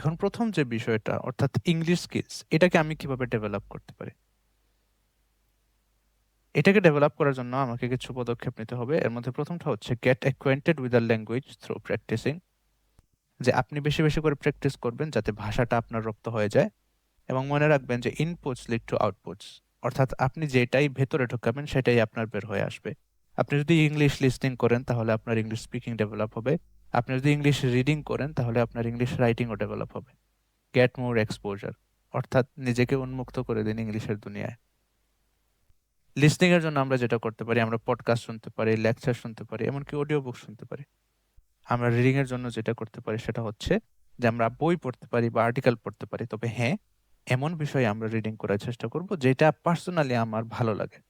এখন প্রথম যে বিষয়টা অর্থাৎ ইংলিশ স্কিলস এটাকে আমি কিভাবে ডেভেলপ করতে পারি? এটাকে ডেভেলপ করার জন্য আমাকে কিছু পদক্ষেপ নিতে হবে। এর মধ্যে প্রথমটা হচ্ছে get acquainted with the language through practising. যে আপনি বেশি, বেশি করে প্র্যাকটিস করবেন যাতে ভাষাটা আপনার রপ্ত হয়ে যায়। এবং মনে রাখবেন যে ইনপুটস লিড টু আউটপুটস। অর্থাৎ আপনি যেটাই ভেতরে ঢোকাবেন সেটাই আপনার বের হয়ে আসবে। আপনি যদি ইংলিশ লিসনিং করেন তাহলে আপনার ইংলিশ স্পিকিং ডেভেলপ হবে। আপনি যদি ইংলিশ রিডিং করেন তাহলে আপনার ইংলিশ রাইটিংও ডেভেলপ হবে। গেট মোর এক্সপোজার, অর্থাৎ নিজেকে উন্মুক্ত করে দিন ইংলিশের দুনিয়ায়। লিসনিং এর জন্য আমরা যেটা করতে পারি, আমরা পডকাস্ট শুনতে পারি, লেকচার শুনতে পারি, এমনকি অডিও বুক শুনতে পারি। আমরা রিডিং এর জন্য যেটা করতে পারি সেটা হচ্ছে যে আমরা বই পড়তে পারি বা আর্টিকেল পড়তে পারি। তবে হ্যাঁ, এমন বিষয়ে আমরা রিডিং করার চেষ্টা করব যেটা পার্সোনালি আমার ভালো লাগে।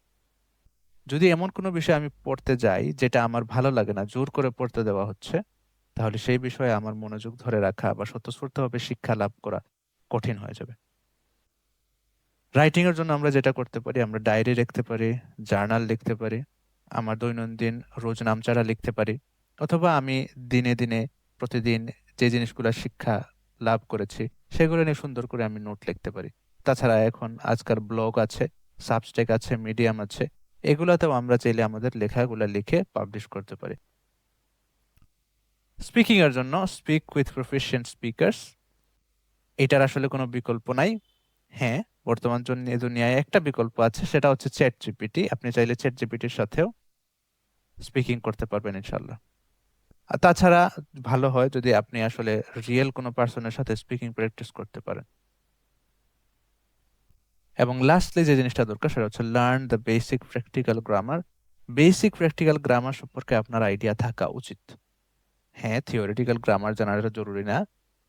যদি এমন কোনো বিষয় আমি পড়তে যাই যেটা আমার ভালো লাগে না, জোর করে পড়তে দেওয়া হচ্ছে, তাহলে সেই বিষয়ে আমার মনোযোগ ধরে রাখা বা স্বতঃস্ফূর্তভাবে শিক্ষা লাভ করা কঠিন হয়ে যাবে। রাইটিং এর জন্য আমরা যেটা করতে পারি, আমরা ডায়েরি লিখতে পারি, জার্নাল লিখতে পারি, আমার দৈনন্দিন রোজ নামচারা লিখতে পারি, অথবা আমি দিনে দিনে প্রতিদিন যে জিনিসগুলো শিক্ষা লাভ করেছি সেগুলো নিয়ে সুন্দর করে আমি নোট লিখতে পারি। তাছাড়া এখন আজকাল ব্লগ আছে, সাবস্টেক আছে, মিডিয়াম আছে, এগুলাতেও আমরা চাইলে আমাদের লেখাগুলা লিখে পাবলিশ করতে পারি। স্পিকিং এর জন্য স্পিক উইথ প্রফেশনাল স্পিকার্স, এটার আসলে কোনো বিকল্প নাই। হ্যাঁ, বর্তমান দুনিয়ায় একটা বিকল্প আছে, সেটা হচ্ছে চ্যাট জিপিটি। আপনি চাইলে চ্যাট জিপিটির সাথেও স্পিকিং করতে পারবেন ইনশাল্লাহ। আর তাছাড়া ভালো হয় যদি আপনি আসলে রিয়েল কোনো পার্সনের সাথে স্পিকিং প্র্যাকটিস করতে পারেন। এবং লাস্টলি যে জিনিসটা দরকার সেটা হচ্ছে learn the basic practical grammar. Basic practical grammar সম্পর্কে আপনার আইডিয়া থাকা উচিত। হ্যাঁ, থিওরিটিক্যাল গ্রামার জানাটা জরুরি না।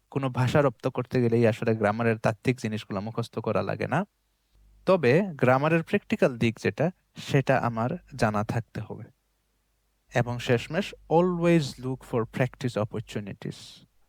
কোনো ভাষা রপ্ত করতে গেলেই আসলে গ্রামারের তাত্ত্বিক জিনিসগুলো মুখস্থ করা লাগে না। তবে গ্রামারের প্র্যাকটিক্যাল দিক যেটা, সেটা আমার জানা থাকতে হবে। এবং শেষমেশ always look for practice opportunities.